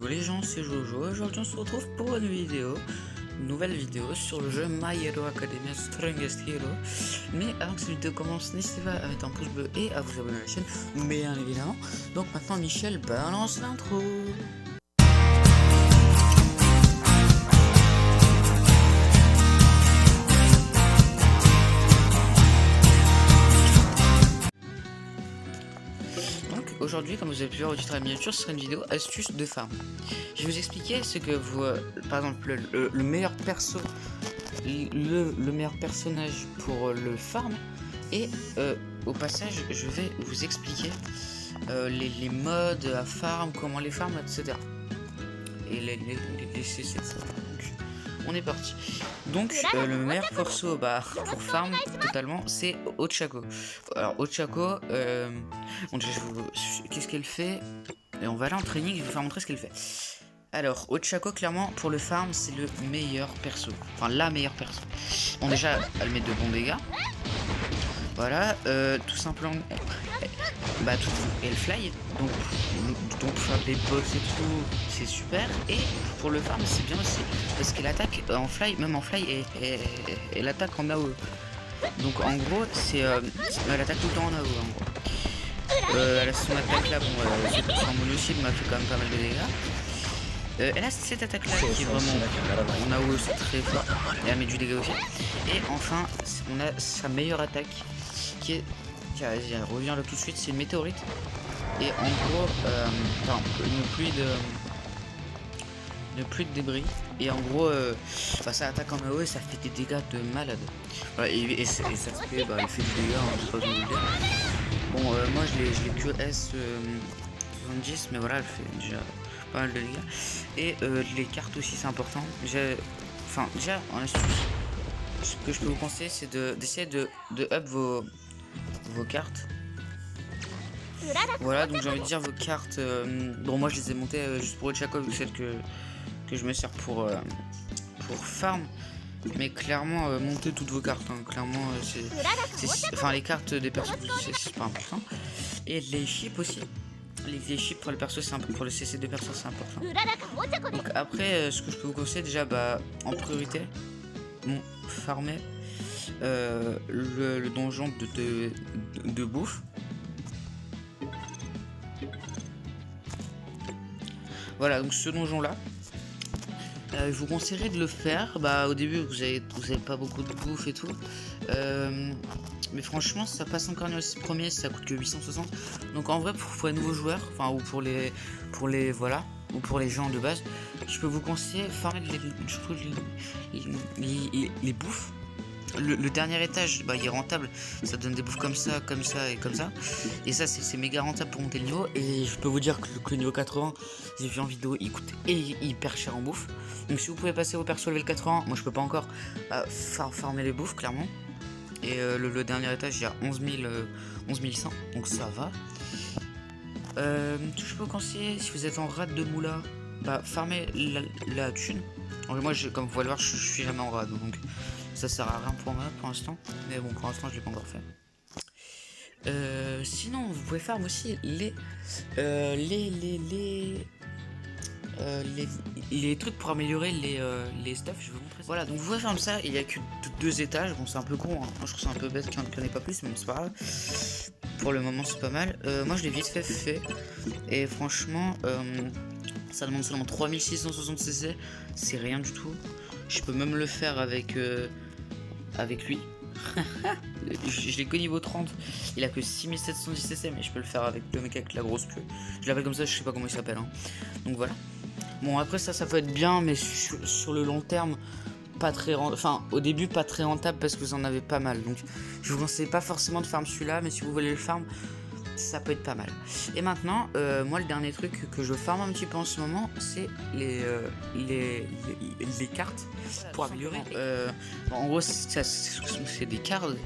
Bonjour les gens, c'est Jojo. Aujourd'hui on se retrouve pour une nouvelle vidéo sur le jeu My Hero Academia Strongest Hero. Mais avant que cette vidéo commence, n'hésitez pas à mettre un pouce bleu et à vous abonner à la chaîne, bien évidemment. Donc maintenant Michel balance l'intro. Donc aujourd'hui, comme vous avez pu voir au titre de la miniature, ce sera une vidéo astuce de farm. Je vais vous expliquer ce que vous, par exemple, le meilleur perso, le meilleur personnage pour le farm, et au passage, je vais vous expliquer les modes à farm, comment les farm, etc. Et les CC, etc. Donc, on est parti. Donc le meilleur perso pour farm totalement, c'est Ochako. Alors Ochako, bon, déjà, qu'est-ce qu'elle fait? Et on va aller en training, je vais vous faire montrer ce qu'elle fait. Alors, Ochako, clairement, pour le farm, c'est le meilleur perso. Enfin, la meilleure perso. Bon, déjà, elle met de bons dégâts. Voilà, tout simplement. Elle fly. Donc faire des boss et tout, c'est super. Et pour le farm, c'est bien aussi. Parce qu'elle attaque en fly, même en fly, et elle attaque en AOE. Donc, en gros, elle attaque tout le temps en AOE, en gros. Elle a son attaque là, son mono-shield m'a fait quand même pas mal de dégâts. Elle a cette attaque là qui est vraiment en AOE, c'est très fort, et elle met du dégât aussi. Et enfin on a sa meilleure attaque qui est, elle revient là tout de suite, c'est une météorite. Et en gros une pluie de débris. Et en gros ça attaque en AOE et ça fait des dégâts de malade. Voilà, et ça fait, elle fait du dégât, hein, je sais pas comment vous le dire. Bon moi je l'ai que S 70, mais voilà, elle fait déjà pas mal de dégâts. Et les cartes aussi, c'est important. Déjà en astuce, ce que je peux vous conseiller, c'est d'essayer de up vos cartes. Voilà, donc j'ai envie de dire vos cartes. Bon, moi je les ai montées juste pour Ochako, vu celle que je me sers pour farm. Mais clairement, montez toutes vos cartes. Hein. Clairement, enfin les cartes des persos, c'est pas important. Et les chips aussi. Les chips pour le perso, c'est pour le CC de perso, c'est important. Donc après, ce que je peux vous conseiller déjà, en priorité, farmer le donjon de bouffe. Voilà, donc ce donjon là, je vous conseillerais de le faire. Au début, vous avez pas beaucoup de bouffe et tout. Mais franchement, ça passe encore mieux. Le premier, ça coûte que 860. Donc en vrai, pour les nouveaux joueurs, enfin, ou pour les voilà, ou pour les gens de base, je peux vous conseiller farmer surtout les bouffes. Le dernier étage, il est rentable. Ça donne des bouffes comme ça et comme ça. Et ça, c'est méga rentable pour monter le niveau. Et je peux vous dire que le niveau 80, j'ai vu en vidéo, il coûte hyper cher en bouffe. Donc si vous pouvez passer vos persos level 80, moi je peux pas encore farmer les bouffes, clairement. Et le dernier étage, il y a 11 100, donc ça va. Je peux vous conseiller, si vous êtes en rade de moula, farmer la thune. Donc, moi, comme vous pouvez le voir, je suis jamais en rade, donc ça sert à rien pour moi pour l'instant. Mais bon, pour l'instant, je l'ai pas encore fait. Sinon, vous pouvez farmer aussi les trucs pour améliorer les stuff. Je vais vous montrer ça. Voilà, donc vous pouvez faire ça. Il y a que 2 étages. Bon, c'est un peu con, hein. Moi je trouve ça un peu bête qu'il n'y en ait pas plus, mais c'est pas grave. Pour le moment, c'est pas mal. Moi je l'ai vite fait. Et franchement, ça demande seulement 3660 cc. C'est rien du tout. Je peux même le faire avec lui. Je l'ai que niveau 30. Il a que 6710 cc, mais je peux le faire avec le mec avec la grosse queue. Je l'appelle comme ça, je sais pas comment il s'appelle, hein. Donc voilà. Bon, après ça peut être bien, mais sur le long terme, pas très rentable. Enfin, au début, pas très rentable parce que vous en avez pas mal. Donc je vous conseille pas forcément de farm celui-là, mais si vous voulez le farm, ça peut être pas mal. Et maintenant, moi le dernier truc que je farm un petit peu en ce moment, c'est les cartes pour améliorer. En gros, c'est des cartes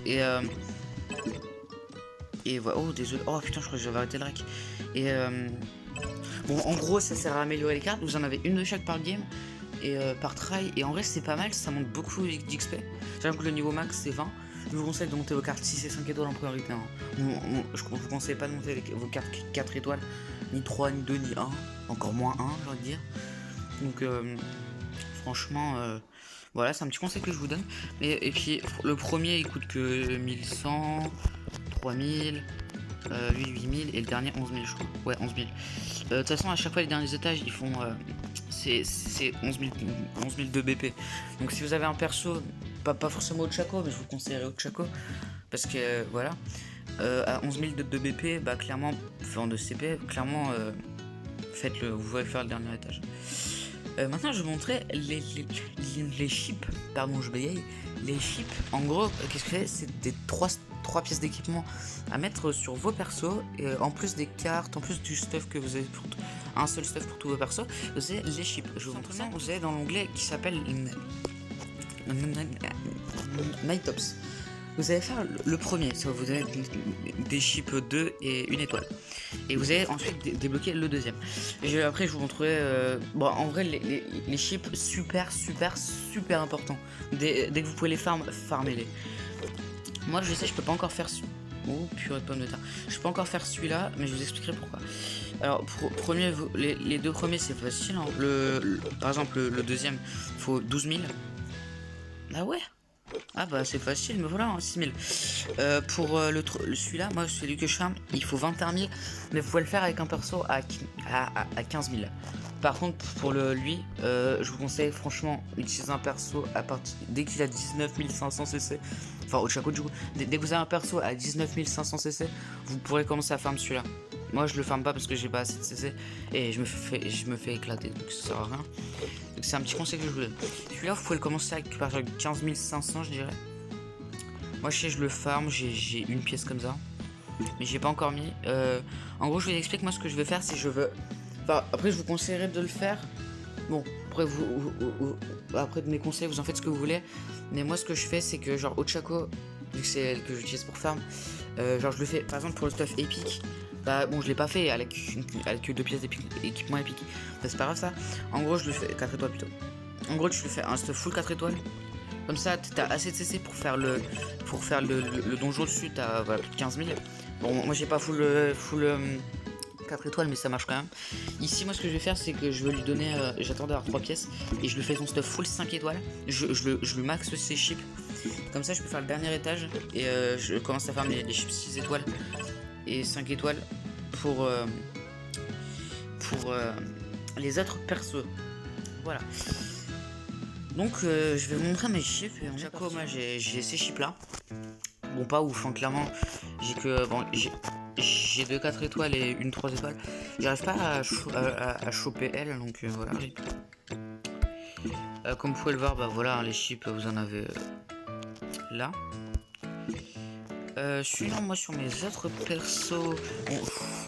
et voilà. Oh désolé. Oh putain, je crois que j'avais arrêté le rec. Et bon, en gros, ça sert à améliorer les cartes. Vous en avez une de chaque par game et par try. Et en vrai, c'est pas mal. Ça monte beaucoup d'XP. J'avoue que le niveau max c'est 20. Je vous conseille de monter vos cartes 6 et 5 étoiles en priorité. Hein. Je vous conseille pas de monter vos cartes 4 étoiles. ni 3, ni 2, ni 1, encore moins 1, j'ai envie de dire. Donc franchement, voilà, c'est un petit conseil que je vous donne. Et puis le premier il coûte que 1100, 3000, 8000 et le dernier 11 000 je crois. Ouais, 11 000. De toute façon à chaque fois les derniers étages ils font c'est 11 000 de BP. Donc si vous avez un perso, pas forcément Ochako, mais je vous conseillerais Ochako. Parce que voilà, à 11 000 de BP, bah clairement, enfin de CP, clairement faites-le, vous pouvez faire le dernier étage. Maintenant je vais vous montrer les chips, pardon je bégaye, les chips, en gros qu'est-ce que c'est? C'est des 3 pièces d'équipement à mettre sur vos persos, et en plus des cartes, en plus du stuff que vous avez pour un seul stuff pour tous vos persos, vous avez les chips. Je vous montre ça, vous avez dans l'onglet qui s'appelle Night Ops. Vous allez faire le premier, ça vous avez des chips 2 et une étoile. Et vous allez ensuite débloquer le deuxième. Après je vous montrerai, bon en vrai les chips super importants. Dès que vous pouvez les farmez-les. Moi je sais je peux pas encore faire oh purée de pommes de terre. Je peux pas encore faire celui-là, mais je vous expliquerai pourquoi. Alors premier, les deux premiers c'est facile, hein. Par exemple le deuxième il faut 12 000. Ah ouais. Ah bah c'est facile, mais voilà, hein, 6000. Pour celui-là, moi celui que je farm, il faut 21 000, mais vous pouvez le faire avec un perso à 15 000. Par contre, pour lui, je vous conseille franchement d'utiliser un perso à partir dès qu'il a 19 500 cc. Enfin, Ochako du coup, dès que vous avez un perso à 19 500 cc, vous pourrez commencer à farm celui-là. Moi je le farm pas parce que j'ai pas assez de CC et je me fais éclater, donc ça sert à rien. Donc c'est un petit conseil que je vous donne. Celui-là vous pouvez le commencer avec par exemple 15 500 je dirais. Moi je sais je le farm, j'ai une pièce comme ça, mais j'ai pas encore mis. En gros je vous explique moi ce que je vais faire si je veux. Enfin après je vous conseillerais de le faire. Bon après après de mes conseils vous en faites ce que vous voulez. Mais moi ce que je fais c'est que genre Ochako, vu que c'est elle que j'utilise pour farm, genre je le fais par exemple pour le stuff épique. Bah bon je l'ai pas fait avec 2 pièces d'équipement épique. Bah, c'est pas grave ça. En gros je le fais 4 étoiles plutôt. En gros tu le fais un stuff full 4 étoiles. Comme ça t'as assez de CC pour faire le donjon dessus, t'as voilà, plus de 15 000. Bon moi j'ai pas full 4 étoiles mais ça marche quand même. Ici moi ce que je vais faire c'est que je vais lui donner, j'attends d'avoir 3 pièces et je lui fais son stuff full 5 étoiles. Je lui max ses chips. Comme ça je peux faire le dernier étage et je commence à faire les chips 6 étoiles et 5 étoiles pour les autres persos. Voilà. Donc je vais vous montrer mes chips. Et en Ochako, moi j'ai ces chips là. Bon pas ouf, hein, clairement. J'ai que bon j'ai 2 4 étoiles et une 3 étoiles. J'arrive pas à choper elle, donc voilà. Comme vous pouvez le voir, bah voilà, hein, les chips vous en avez là. Suivant moi sur mes autres persos,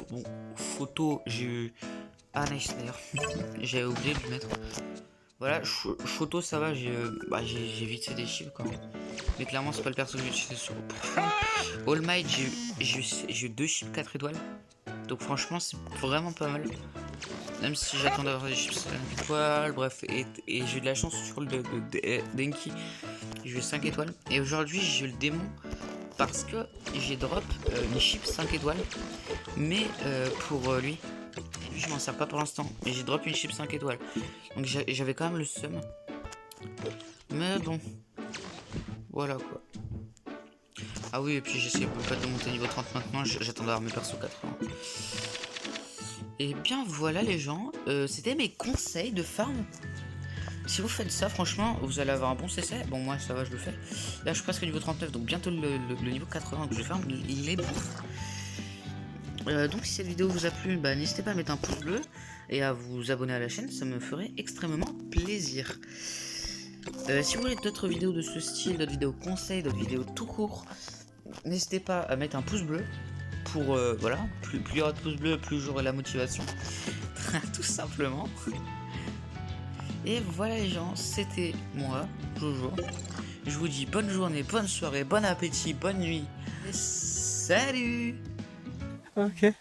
bon photo j'ai eu nice d'ailleurs. J'avais oublié de le mettre. Voilà, Shoto ça va, j'ai vite fait des chips quand même. Mais clairement c'est pas le perso que j'ai utilisé sur All Might, j'ai eu 2 chips 4 étoiles. Donc franchement c'est vraiment pas mal. Même si j'attends d'avoir des chips 5 étoiles, bref, et j'ai eu de la chance sur le Denki. J'ai eu 5 étoiles. Et aujourd'hui j'ai eu le démon. Parce que j'ai drop une chip 5 étoiles. Mais pour lui je m'en sers pas pour l'instant. Et j'ai drop une chip 5 étoiles. Donc j'avais quand même le seum. Mais bon. Voilà quoi. Ah oui et puis j'essaie pas de monter niveau 30 maintenant. J'attends d'avoir mes persos 80. Et bien voilà les gens. C'était mes conseils de farm. Si vous faites ça, franchement, vous allez avoir un bon CC. Bon, moi, ça va, je le fais. Là, je suis presque niveau 39, donc bientôt le niveau 80 que je vais faire, il est bon. Donc, si cette vidéo vous a plu, bah, n'hésitez pas à mettre un pouce bleu et à vous abonner à la chaîne, ça me ferait extrêmement plaisir. Si vous voulez d'autres vidéos de ce style, d'autres vidéos conseils, d'autres vidéos tout court, n'hésitez pas à mettre un pouce bleu. Pour, voilà, plus il y aura de pouces bleus, plus j'aurai la motivation. Tout simplement. Et voilà les gens, c'était moi, Jojo. Je vous dis bonne journée, bonne soirée, bon appétit, bonne nuit. Et salut. Ok.